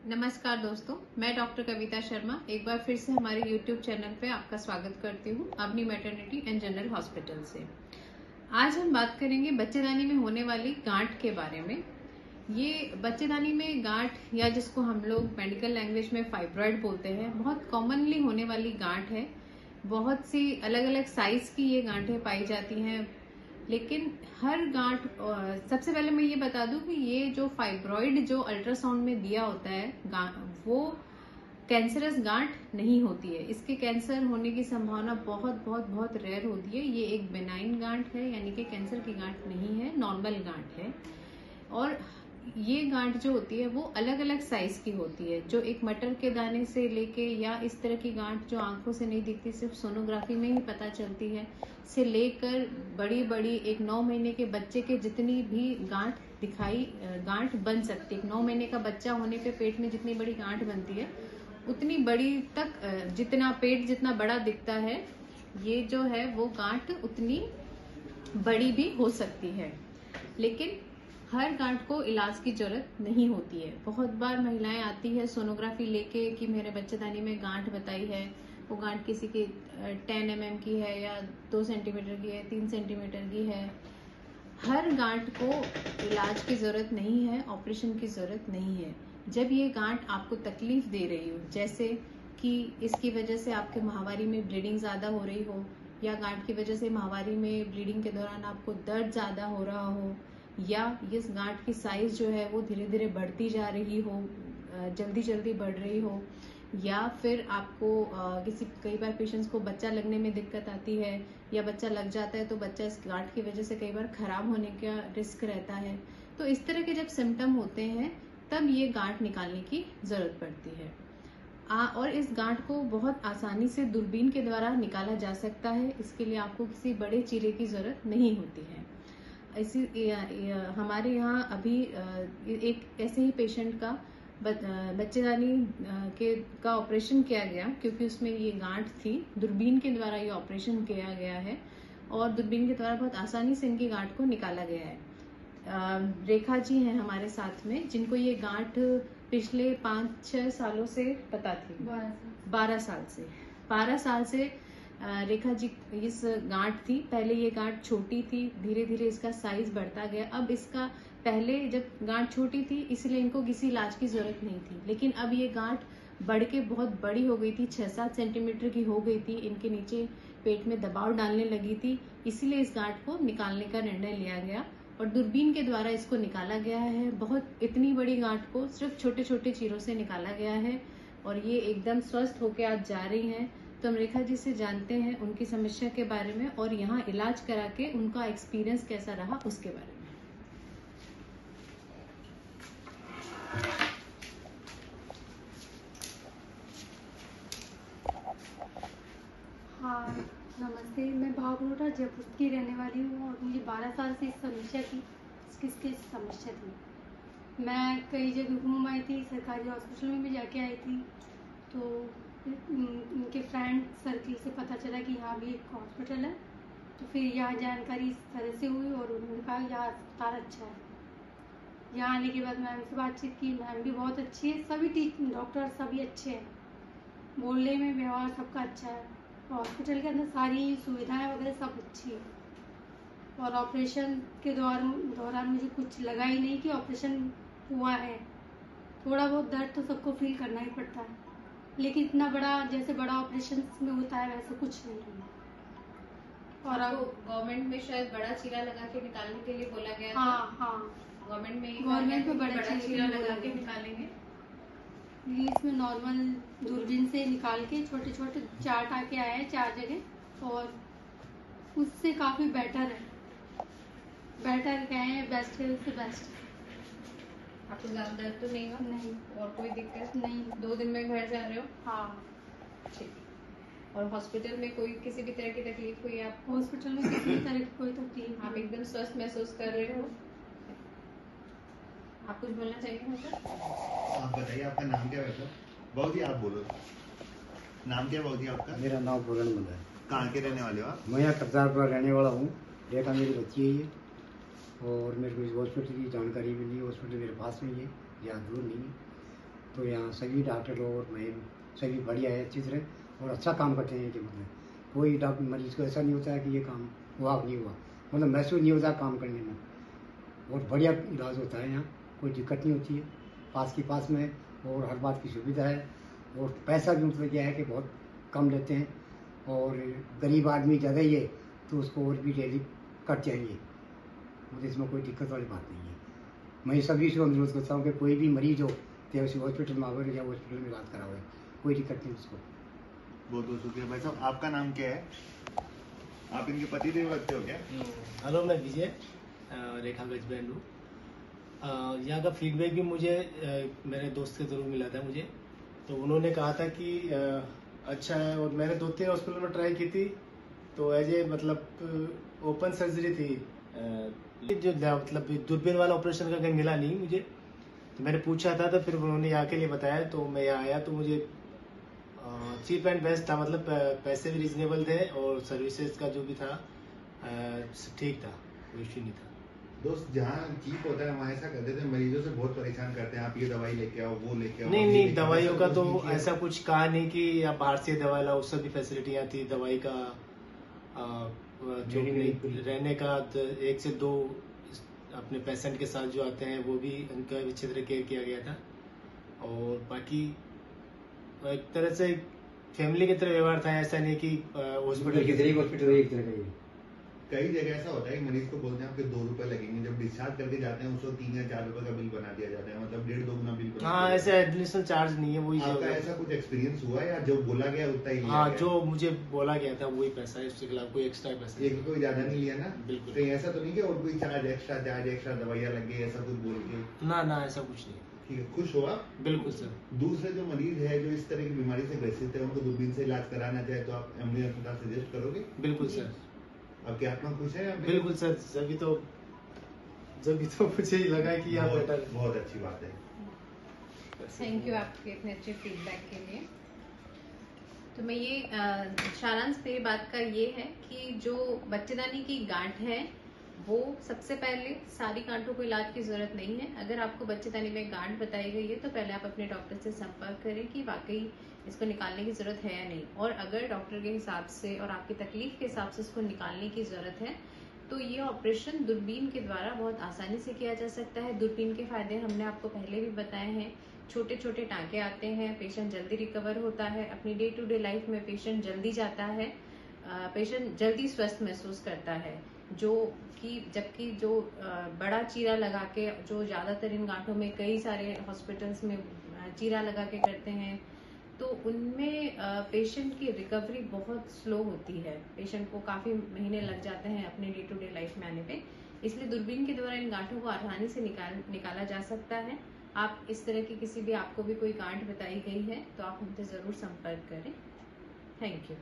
नमस्कार दोस्तों, मैं डॉक्टर कविता शर्मा एक बार फिर से हमारे YouTube चैनल पे आपका स्वागत करती हूँ अपनी मैटरनिटी एंड जनरल हॉस्पिटल से। आज हम बात करेंगे बच्चेदानी में होने वाली गांठ के बारे में। ये बच्चेदानी में गांठ या जिसको हम लोग मेडिकल लैंग्वेज में फाइब्रॉइड बोलते हैं, बहुत कॉमनली होने वाली गांठ है। बहुत सी अलग अलग साइज की ये गांठें पाई जाती हैं, लेकिन हर गांठ सबसे पहले मैं ये बता दूं कि ये जो फाइब्रॉइड जो अल्ट्रासाउंड में दिया होता है वो कैंसरस गांठ नहीं होती है। इसके कैंसर होने की संभावना बहुत बहुत बहुत रेयर होती है। ये एक बेनाइन गांठ है, यानी कि कैंसर की गांठ नहीं है, नॉर्मल गांठ है। और ये गांठ जो होती है वो अलग अलग साइज की होती है, जो एक मटर के दाने से लेके या इस तरह की गांठ जो आंखों से नहीं दिखती, सिर्फ सोनोग्राफी में ही पता चलती है, से लेकर बड़ी बड़ी एक 9 महीने के बच्चे के जितनी भी गांठ बन सकती है। 9 महीने का बच्चा होने पे पेट में जितनी बड़ी गांठ बनती है उतनी बड़ी तक, जितना पेट जितना बड़ा दिखता है, ये जो है वो गांठ उतनी बड़ी भी हो सकती है। लेकिन हर गांठ को इलाज की जरूरत नहीं होती है। बहुत बार महिलाएं आती है सोनोग्राफी लेके कि मेरे बच्चेदानी में गांठ बताई है। वो गांठ किसी की 10 mm की है या 2 सेंटीमीटर की है, 3 सेंटीमीटर की है। हर गांठ को इलाज की जरूरत नहीं है, ऑपरेशन की जरूरत नहीं है। जब ये गांठ आपको तकलीफ दे रही हो, जैसे कि इसकी वजह से आपके माहवारी में ब्लीडिंग ज्यादा हो रही हो, या गांठ की वजह से माहवारी में ब्लीडिंग के दौरान आपको दर्द ज्यादा हो रहा हो, या इस गांठ की साइज जो है वो धीरे धीरे बढ़ती जा रही हो, जल्दी जल्दी बढ़ रही हो, या फिर आपको कई बार पेशेंट्स को बच्चा लगने में दिक्कत आती है, या बच्चा लग जाता है तो बच्चा इस गांठ की वजह से कई बार खराब होने का रिस्क रहता है। तो इस तरह के जब सिम्टम होते हैं तब ये गांठ निकालने की जरूरत पड़ती है। और इस गांठ को बहुत आसानी से दूरबीन के द्वारा निकाला जा सकता है। इसके लिए आपको किसी बड़े चीरे की जरूरत नहीं होती है। हमारे यहाँ अभी एक ऐसे ही पेशेंट का बच्चेदानी का ऑपरेशन किया गया, क्योंकि उसमें ये गांठ थी। दूरबीन के द्वारा ये ऑपरेशन किया गया है और दूरबीन के द्वारा बहुत आसानी से इनकी गांठ को निकाला गया है। रेखा जी हैं हमारे साथ में, जिनको ये गांठ पिछले 5-6 सालों से पता थी। 12 साल से रेखा जी इस गांठ थी। पहले ये गांठ छोटी थी, धीरे धीरे इसका साइज बढ़ता गया। अब इसका पहले जब गांठ छोटी थी इसलिए इनको किसी इलाज की जरूरत नहीं थी, लेकिन अब ये गांठ बढ़ के बहुत बड़ी हो गई थी, 6-7 सेंटीमीटर की हो गई थी। इनके नीचे पेट में दबाव डालने लगी थी, इसीलिए इस गांठ को निकालने का निर्णय लिया गया और दूरबीन के द्वारा इसको निकाला गया है। बहुत इतनी बड़ी गांठ को सिर्फ छोटे छोटे चीरों से निकाला गया है और ये एकदम स्वस्थ होकर आज जा रही हैं। तो हम रेखा जी से जानते हैं उनकी समस्या के बारे में और यहाँ इलाज करा के उनका एक्सपीरियंस कैसा रहा उसके बारे में। हाँ नमस्ते, मैं भावनोरा जयपुर की रहने वाली हूँ और मुझे 12 साल से इस समस्या की किसकी समस्या थी। मैं कई जगह घूम आई थी, सरकारी हॉस्पिटल में भी जाके आई थी। तो उनके फ्रेंड सर्किल से पता चला कि यहाँ भी एक हॉस्पिटल है, तो फिर यहाँ जानकारी इस तरह से हुई और उन्होंने कहा यहाँ अस्पताल अच्छा है। यहाँ आने के बाद मैम से बातचीत की, मैम भी बहुत अच्छी है, सभी डॉक्टर सभी अच्छे हैं, बोलने में व्यवहार सबका अच्छा है। हॉस्पिटल के अंदर सारी सुविधाएं वगैरह सब अच्छी है और ऑपरेशन के दौरान मुझे कुछ लगा ही नहीं कि ऑपरेशन हुआ है। थोड़ा बहुत दर्द तो सबको फील करना ही पड़ता है, लेकिन इतना बड़ा जैसे बड़ा ऑपरेशन में होता है वैसा कुछ नहीं है। और अब गवर्नमेंट में शायद बड़ा चीरा लगा के निकालने के लिए बोला गया था। हाँ गवर्नमेंट में बड़ा चीरा लगा के निकालेंगे। इसमें नॉर्मल दूरबीन से निकाल के छोटे छोटे 4 टाँके आए हैं 4 जगह, और उससे काफ़ी बेटर क्या है, बेस्ट है, उससे बेस्ट। आपको ज्यादा दर्द तो नहीं हुआ? नहीं। और कोई दिक्कत नहीं। 2 दिन में घर जा रहे हो? हाँ ठीक। और हॉस्पिटल में कोई किसी भी तरह की तकलीफ हुई आपको? हॉस्पिटल में किसी भी तरह की कोई तकलीफ? आप एकदम स्वस्थ महसूस कर रहे हो? आप कुछ बोलना चाहिए सर? आप बताइए, आपका नाम क्या है? बहुत ही आप बोलो, नाम क्या बहुत ही आपका? मेरा नाम पूरन है। कहाँ के रहने वाले हो आप? मैं यहाँ करतारपुर रहने वाला हूँ। रेखा मेरी बच्ची है ये, और मेरे को इस हॉस्पिटल की जानकारी मिली। हॉस्पिटल मेरे पास में ही है, ज़्यादा दूर नहीं है। तो यहाँ सभी डॉक्टर और मैम सभी बढ़िया है, अच्छी तरह और अच्छा काम करते हैं कि मतलब कोई डॉक्टर मरीज को ऐसा नहीं होता है कि ये काम हुआ नहीं हुआ, मतलब महसूस नहीं होता काम करने में। बहुत बढ़िया इलाज होता है यहाँ, कोई दिक्कत नहीं होती है, पास में और हर बात की सुविधा है। और पैसा भी मतलब क्या है कि बहुत कम लेते हैं, और गरीब आदमी ज़्यादा ही है तो उसको और भी डेली कट जाएंगे, मतलब इसमें कोई दिक्कत वाली बात नहीं है। मैं सभी से अनुरोध करता हूँ कि कोई भी मरीज हो तो उसी हॉस्पिटल में आवे या हॉस्पिटल में इलाज करावे, कोई दिक्कत नहीं उसको। बहुत बहुत शुक्रिया भाई साहब। आपका नाम क्या है? आप इनके पति देव लगते हो क्या? हेलो, मैं विजय, रेखा का हस्बैंड हूँ। यहाँ का फीडबैक भी मुझे मेरे दोस्त के थ्रू मिला था मुझे, तो उन्होंने कहा था कि अच्छा है। और मैंने 2-3 हॉस्पिटल में ट्राई की थी, तो एज ए मतलब ओपन सर्जरी थी, जो मतलब दूरबीन वाला ऑपरेशन का कहीं मिला नहीं मुझे, तो मैंने पूछा था, तो फिर उन्होंने यहाँ के लिए बताया, तो मैं यहाँ आया तो मुझे चीप एंड बेस्ट था, मतलब पैसे भी रिजनेबल थे और सर्विसेज का जो भी था ठीक था, कोई इश्यू नहीं था। दोस्त, जहाँ चीप होता है वहाँ ऐसा करते थे, मरीजों से बहुत परेशान करते हैं, आप ये दवाई लेके आओ, वो लेके आओ। नहीं, दवाइयों का तो ऐसा कुछ कहा नहीं कि आप बाहर से दवा लाओ, सब भी फैसिलिटियाँ थी। दवाई का जो रहने का 1 से 2 अपने पेशेंट के साथ जो आते हैं वो भी उनका अच्छी तरह केयर किया गया था। और बाकी एक तरह से फैमिली की तरह व्यवहार था, ऐसा नहीं कि हॉस्पिटल की तरह हॉस्पिटल एक तरह का ही। कई जगह ऐसा होता है कि मरीज को बोलते हैं आपके 2 रुपए लगेंगे, जब डिस्चार्ज करके जाते हैं उसको 3 या 4 रुपए का बिल बना दिया जाता है, मतलब 1.5-2 गुना बिल बना। हाँ, ऐसा एडिशनल चार्ज नहीं है, वही आपका ऐसा कुछ एक्सपीरियंस हुआ या जो बोला गया उतना ही लिया हाँ, गया? जो मुझे बोला गया था वही पैसा है, इसके खिलाफ कोई एक्स्ट्रा पैसा एक कोई ज्यादा नहीं लिया ना? बिल्कुल। कहीं ऐसा तो नहीं कि और कोई चार्ज एक्स्ट्रा दवाइयाँ लग गई, ऐसा कुछ बोल के? ना, ऐसा कुछ नहीं। ठीक है, खुश हो आप? बिल्कुल सर। दूसरे जो मरीज है जो इस तरह की बीमारी से ग्रसित है, उनको दूरबीन से इलाज कराना चाहे तो आप एमडी अस्पताल सजेस्ट करोगे? बिल्कुल सर। आपकी आत्मा खुश है? बिल्कुल सर, जब तो मुझे ही लगा कि यहाँ बेटर है। बहुत अच्छी बात है। थैंक यू आपके इतने अच्छे फीडबैक के लिए। तो मैं ये सारांश मेरी बात का ये है कि जो बच्चेदानी की गांठ है वो सबसे पहले सारी गांठों को इलाज की जरूरत नहीं है। अगर आपको बच्चेदानी में गांठ बताई गई है तो पहले आप अपने डॉक्टर से संपर्क करें कि वाकई इसको निकालने की जरूरत है या नहीं, और अगर डॉक्टर के हिसाब से और आपकी तकलीफ के हिसाब से इसको निकालने की जरूरत है तो ये ऑपरेशन दूरबीन के द्वारा बहुत आसानी से किया जा सकता है। दूरबीन के फायदे हमने आपको पहले भी बताए हैं। छोटे छोटे टाँके आते हैं, पेशेंट जल्दी रिकवर होता है, अपनी डे टू डे लाइफ में पेशेंट जल्दी जाता है, पेशेंट जल्दी स्वस्थ महसूस करता है। जबकि जो बड़ा चीरा लगा के, जो ज्यादातर इन गांठों में कई सारे हॉस्पिटल्स में चीरा लगा के करते हैं, तो उनमें पेशेंट की रिकवरी बहुत स्लो होती है, पेशेंट को काफी महीने लग जाते हैं अपने डे टू डे लाइफ में आने पे। इसलिए दूरबीन के द्वारा इन गांठों को आसानी से निकाला जा सकता है। आप इस तरह की किसी भी आपको भी कोई गांठ बताई गई है तो आप हमसे जरूर संपर्क करें। Thank you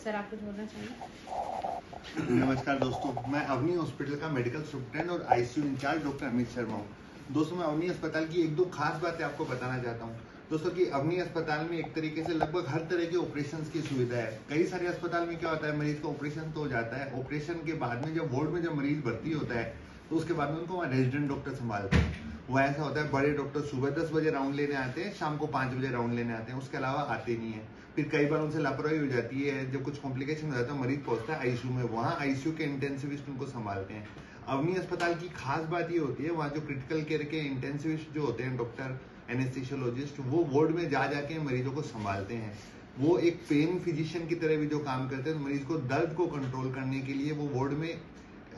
sir. आप कुछ बोलना चाहिए? नमस्कार दोस्तों, मैं अवनी हॉस्पिटल का मेडिकल सुपरिटेंडेंट और ICU incharge doctor Amit Sharma हूँ। दोस्तों, मैं अवनी अस्पताल की 1-2 खास बातें आपको बताना चाहता हूँ। दोस्तों कि अवनी अस्पताल में एक तरीके से लगभग हर तरह के ऑपरेशन की सुविधा है। कई सारे अस्पताल में क्या होता है, मरीज का ऑपरेशन तो हो जाता है, ऑपरेशन के बाद में जब वार्ड में जब मरीज भर्ती होता है तो उसके बाद में उनको वहाँ रेजिडेंट डॉक्टर संभालते हैं। वह ऐसा होता है, बड़े डॉक्टर सुबह 10 बजे राउंड लेने आते हैं, शाम को 5 बजे राउंड लेने आते हैं, उसके अलावा आते नहीं है। फिर कई बार उनसे लापरवाही हो जाती है, जब कुछ कॉम्प्लिकेशन हो जाता है, मरीज पहुंचता है आईसीयू में, वहाँ आईसीयू के इंटेंसिविस्ट उनको संभालते हैं। अवनी अस्पताल की खास बात ये होती है, वहाँ जो क्रिटिकल केयर के इंटेंसिविस्ट जो होते हैं, डॉक्टर एनेस्थीसियोलॉजिस्ट, वो वार्ड में जाके मरीजों को संभालते हैं। वो एक पेन फिजिशियन की तरह भी जो काम करते हैं, मरीज को दर्द को कंट्रोल करने के लिए वो वार्ड में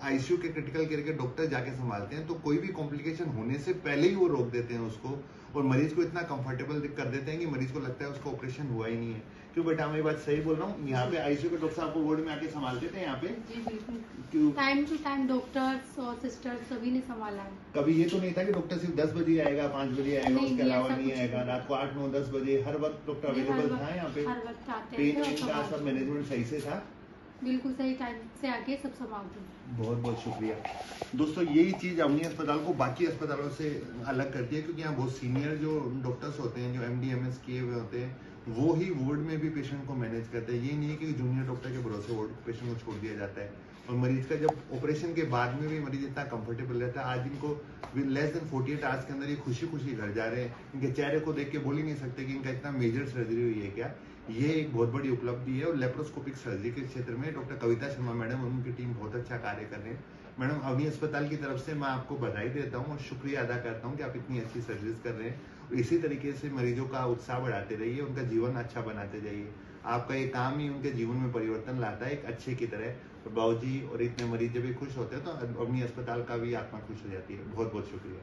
आईसीयू के क्रिटिकल केयर के डॉक्टर जाके संभालते हैं। तो कोई भी कॉम्प्लिकेशन होने से पहले ही वो रोक देते हैं उसको, और मरीज को इतना कंफर्टेबल कर देते हैं कि मरीज को लगता है उसका ऑपरेशन हुआ ही नहीं है। क्यों बेटा, मैं ये बात सही बोल रहा हूँ? यहाँ पे आईसीयू के डॉक्टर आपको वार्ड में आके संभालते थे यहाँ पे? जी बिल्कुल, क्यों? टाइम टू टाइम डॉक्टर्स और सिस्टर्स सभी ने संभाला है। कभी ये तो नहीं था कि डॉक्टर सिर्फ 10 बजे आएगा, 5 बजे आएगा, नहीं, उसके नहीं, अलावा ऐसा नहीं कुछ आएगा, नहीं। रात को 8, 9, 10 बजे हर वक्त डॉक्टर नहीं, अवेलेबल था यहाँ पे? हर वक्त आते पेन हैं और का संभालते सब हैं। मैनेजमेंट सही से था? बिल्कुल सही टाइम से आके सब संभालते हैं। बहुत बहुत शुक्रिया दोस्तों। यही चीज अवनी अस्पताल को बाकी अस्पतालों से अलग करती है, क्योंकि यहाँ बहुत सीनियर जो डॉक्टर्स होते हैं, जो MD-MS किए हुए होते हैं, वो ही वार्ड में भी पेशेंट को मैनेज करते हैं। ये नहीं है कि जूनियर डॉक्टर के भरोसे वार्ड पेशेंट को छोड़ दिया जाता है। और मरीज का जब ऑपरेशन के बाद में भी मरीज इतना कंफर्टेबल रहता है। आज इनको लेस देन 48 आवर्स के अंदर ये खुशी खुशी घर जा रहे हैं। इनके चेहरे को देख के बोल ही नहीं सकते कि इनका इतना मेजर सर्जरी हुई है क्या। ये एक बहुत बड़ी उपलब्धि है। और लेप्रोस्कोपिक सर्जरी के क्षेत्र में डॉक्टर कविता शर्मा मैडम और उनकी टीम बहुत अच्छा कार्य कर रहे हैं। मैडम, अवनी अस्पताल की तरफ से मैं आपको बधाई देता हूँ और शुक्रिया अदा करता हूँ कि आप इतनी अच्छी सर्जरीज कर रहे हैं। और इसी तरीके से मरीजों का उत्साह बढ़ाते रहिए, उनका जीवन अच्छा बनाते जाइए। आपका ये काम ही उनके जीवन में परिवर्तन लाता है एक अच्छे की तरह। और बाबूजी और इतने मरीज जब भी खुश होते हैं तो अवनी अस्पताल का भी आत्मा खुश हो जाती है। बहुत बहुत शुक्रिया।